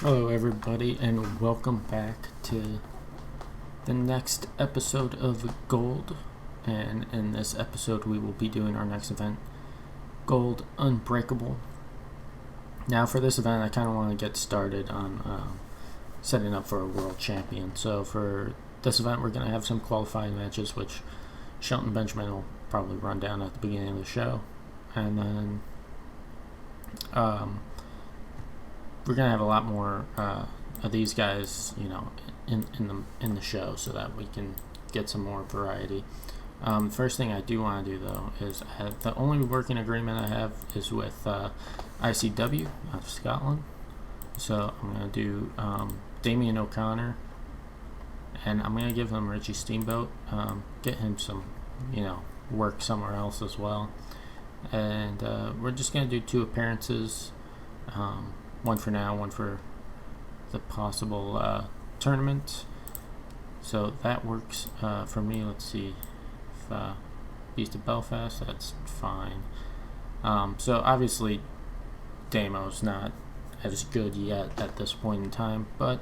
Hello, everybody, and welcome back to the next episode of Gold. And in this episode, we will be doing our next event, Gold Unbreakable. Now, for this event, I kind of want to get started on setting up for a world champion. So, for this event, we're going to have some qualifying matches, which Shelton Benjamin will probably run down at the beginning of the show, and then we're gonna have a lot more of these guys, in the show, so that we can get some more variety. First thing I do want to do though is the only working agreement I have is with ICW out of Scotland. So I'm gonna do Damien O'Connor, and I'm gonna give him Richie Steamboat, get him some, work somewhere else as well. And we're just gonna do 2 appearances. One for now, one for the possible tournament. So that works for me. Let's see if Beast of Belfast, that's fine. So obviously Damo's not as good yet at this point in time, but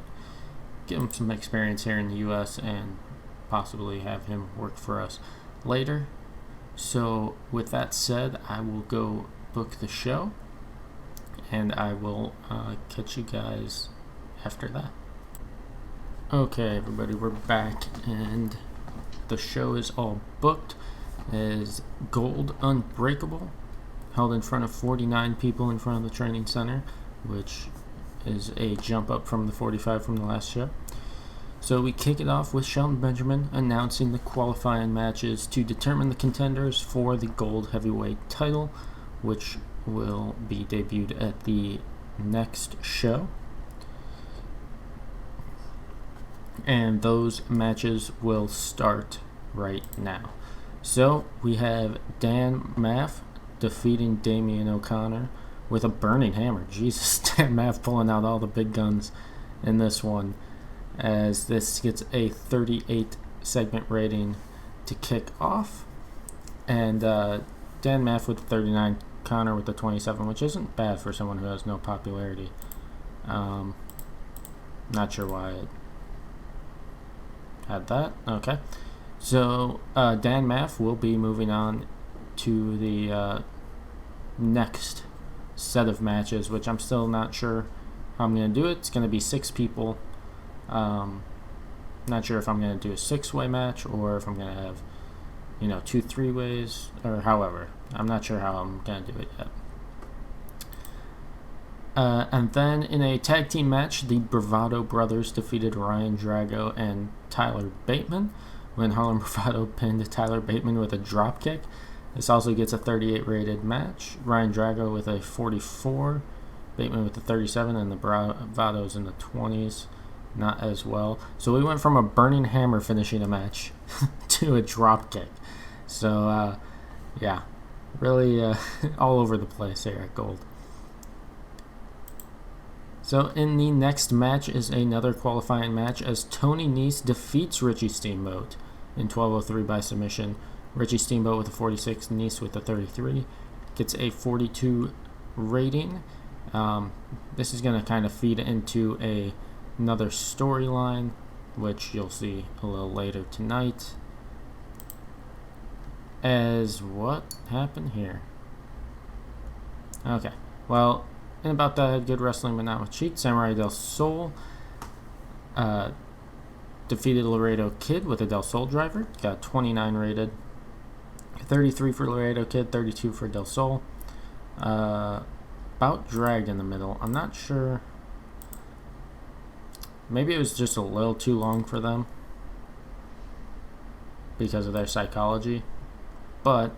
give him some experience here in the US and possibly have him work for us later. So with that said, I will go book the show, and I will catch you guys after that. Okay, everybody, we're back, and the show is all booked. It is Gold Unbreakable, held in front of 49 people in front of the training center, which is a jump up from the 45 from the last show. So we kick it off with Shelton Benjamin announcing the qualifying matches to determine the contenders for the Gold Heavyweight title, which will be debuted at the next show. And those matches will start right now. So we have Dan Maff defeating Damien O'Connor with a burning hammer. Jesus, Dan Maff pulling out all the big guns in this one, as this gets a 38 segment rating to kick off. And Dan Maff with 39, Connor with the 27, which isn't bad for someone who has no popularity. Not sure why it had that. Okay. So Dan Maff will be moving on to the next set of matches, which I'm still not sure how I'm going to do it. It's going to be 6 people. Not sure if I'm going to do a 6-way match or if I'm going to have 2 3-ways, or however. I'm not sure how I'm going to do it yet. And then in a tag team match, the Bravado Brothers defeated Ryan Drago and Tyler Bateman when Harlem Bravado pinned Tyler Bateman with a dropkick. This also gets a 38 rated match. Ryan Drago with a 44, Bateman with a 37, and the Bravados in the 20s. Not as well. So we went from a burning hammer finishing a match to a dropkick. So, yeah, really all over the place here at Gold. So in the next match is another qualifying match, as Tony Nese defeats Richie Steamboat in 12:03 by submission. Richie Steamboat with a 46, Nese with a 33. Gets a 42 rating. This is going to kind of feed into another storyline, which you'll see a little later tonight. As what happened here? Okay, well, in About That, Good Wrestling But Not With Cheat, Samurai Del Sol defeated Laredo Kid with a Del Sol driver. Got 29 rated. 33 for Laredo Kid, 32 for Del Sol. About dragged in the middle. I'm not sure. Maybe it was just a little too long for them because of their psychology. But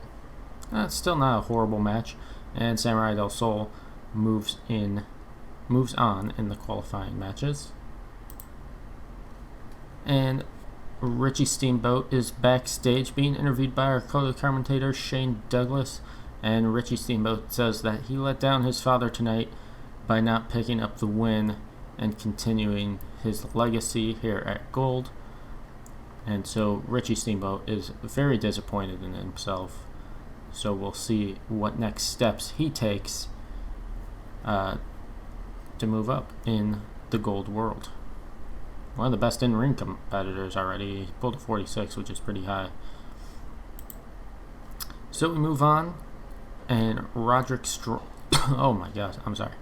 it's still not a horrible match. And Samurai Del Sol moves on in the qualifying matches. And Richie Steamboat is backstage being interviewed by our color commentator Shane Douglas. And Richie Steamboat says that he let down his father tonight by not picking up the win and continuing his legacy here at Gold. And so Richie Steamboat is very disappointed in himself. So we'll see what next steps he takes to move up in the gold world. One of the best in-ring competitors already. He pulled a 46, which is pretty high. So we move on, and Roderick Strong. Oh my gosh, I'm sorry.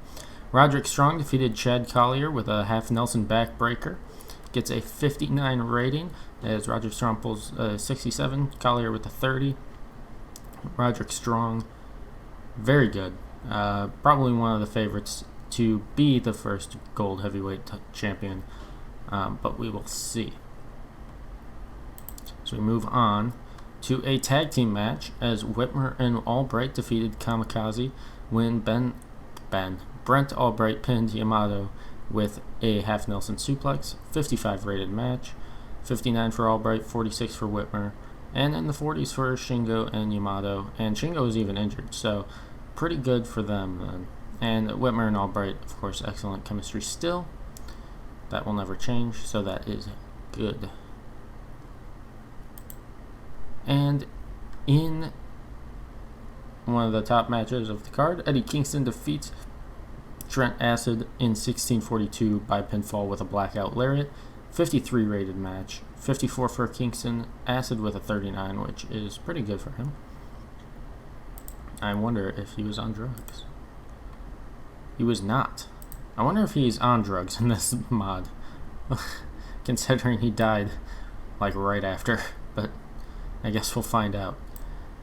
Roderick Strong defeated Chad Collier with a half Nelson backbreaker. Gets a 59 rating as Roderick Strong pulls 67. Collier with a 30. Roderick Strong, very good. Probably one of the favorites to be the first gold heavyweight champion, but we will see. So we move on to a tag team match as Whitmer and Albright defeated Kamikaze when Brent Albright pinned Yamato with a half Nelson suplex. 55 rated match, 59 for Albright, 46 for Whitmer, and in the 40s for Shingo and Yamato. And Shingo is even injured, so pretty good for them then. And Whitmer and Albright, of course, excellent chemistry still. That will never change, so that is good. And in one of the top matches of the card, Eddie Kingston defeats Trent Acid in 1642 by pinfall with a blackout lariat. 53 rated match, 54 for Kingston, Acid with a 39, which is pretty good for him. I wonder if he was on drugs. He was not. I wonder if he's on drugs in this mod, considering he died like right after, but I guess we'll find out.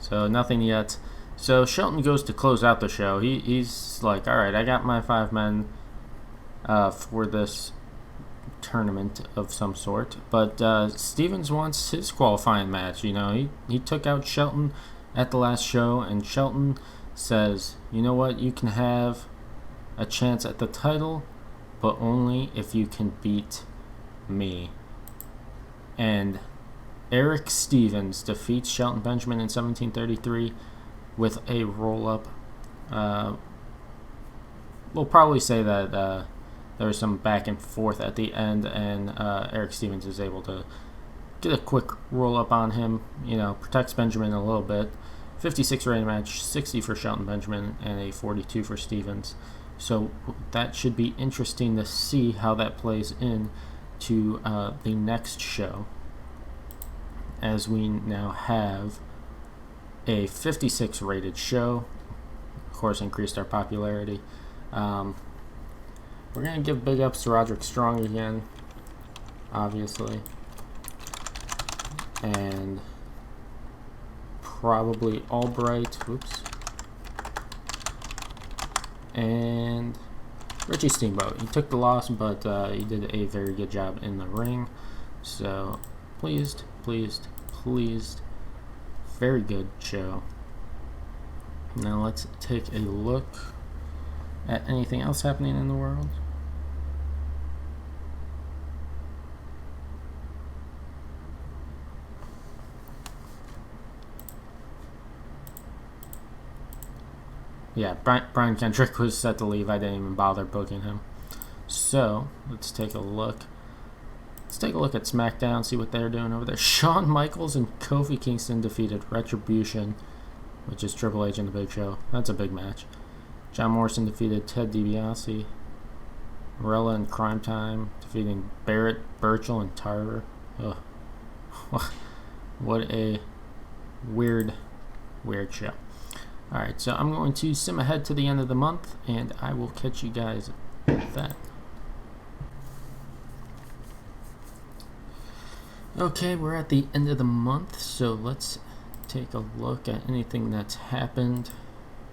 So nothing yet. So Shelton goes to close out the show. He's like, all right, I got my 5 men for this tournament of some sort. But Stevens wants his qualifying match. You know, he took out Shelton at the last show, and Shelton says, you know what, you can have a chance at the title, but only if you can beat me. And Eric Stevens defeats Shelton Benjamin in 1733 with a roll-up. We'll probably say that there was some back and forth at the end, and Eric Stevens is able to get a quick roll-up on him. You know, protects Benjamin a little bit. 56 rated match, 60 for Shelton Benjamin, and a 42 for Stevens. So that should be interesting to see how that plays in to the next show, as we now have a 56 rated show. Of course, increased our popularity. We're going to give big ups to Roderick Strong again, obviously, and probably Albright, and Richie Steamboat. He took the loss, but he did a very good job in the ring. So pleased. Very good show. Now let's take a look at anything else happening in the world. Yeah, Brian Kendrick was set to leave. I didn't even bother booking him. So let's take a look. Let's take a look at Smackdown, see what they're doing over there. Shawn Michaels and Kofi Kingston defeated Retribution, which is Triple H and the Big Show. That's a big match. John Morrison defeated Ted DiBiase. Morella and Crime Time defeating Barrett, Burchell, and Tarver. Ugh. What a weird show. Alright, so I'm going to sim ahead to the end of the month, and I will catch you guys then. Okay, we're at the end of the month, so let's take a look at anything that's happened.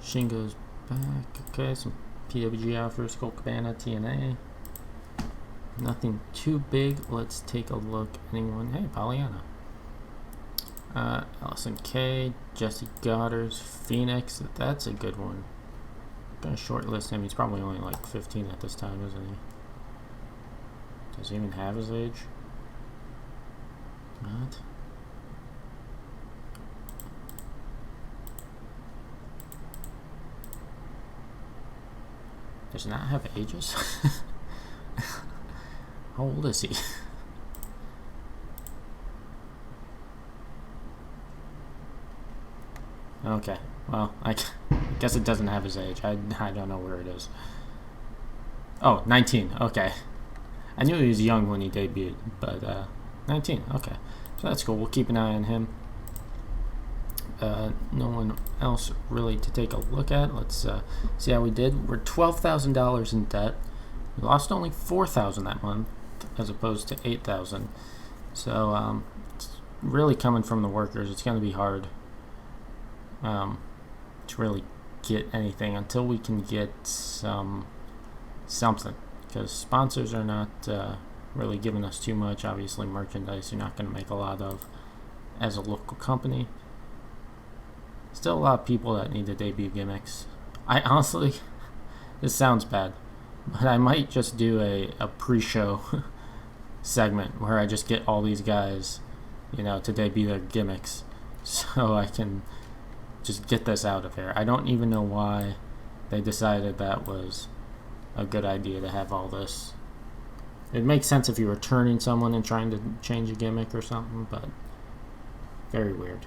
Shingo's back. Okay, some PWG offers, Colt Cabana, TNA. Nothing too big. Let's take a look. Anyone? Hey, Pollyanna. Allison K, Jesse Goddard's Phoenix. That's a good one. I'm gonna shortlist him. He's probably only like 15 at this time, isn't he? Does he even have his age? What? Does not have ages? How old is he? Okay, well, I guess it doesn't have his age. I don't know where it is. Oh, 19, okay. I knew he was young when he debuted, but 19. Okay, so that's cool. We'll keep an eye on him. No one else really to take a look at. Let's see how we did. We're $12,000 in debt. We lost only $4,000 that month, as opposed to $8,000. So it's really coming from the workers. It's going to be hard to really get anything until we can get something, because sponsors are not really giving us too much. Obviously, merchandise you're not going to make a lot of as a local company. Still a lot of people that need to debut gimmicks. I honestly, this sounds bad, but I might just do a pre-show segment where I just get all these guys, to debut their gimmicks, so I can just get this out of here. I don't even know why they decided that was a good idea to have all this. It makes sense if you were turning someone and trying to change a gimmick or something, but very weird.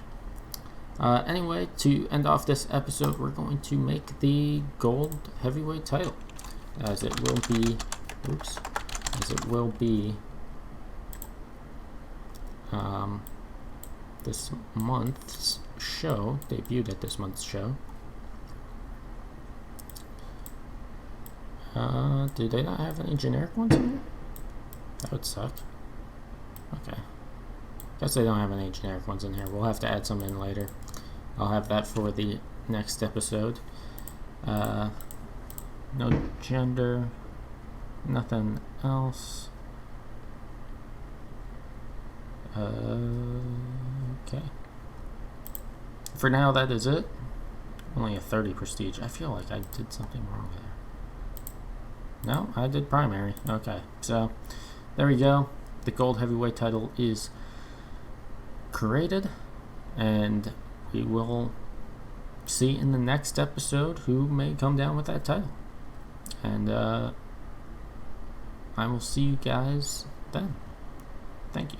Anyway, to end off this episode, we're going to make the gold heavyweight title, as it will be this month's show, debuted at this month's show. Do they not have any generic ones in here? That would suck. Okay. Guess they don't have any generic ones in here. We'll have to add some in later. I'll have that for the next episode. No gender. Nothing else. Okay. For now, that is it. Only a 30 prestige. I feel like I did something wrong there. No, I did primary. Okay, so there we go. The gold heavyweight title is created, and we will see in the next episode who may come down with that title. And I will see you guys then. Thank you.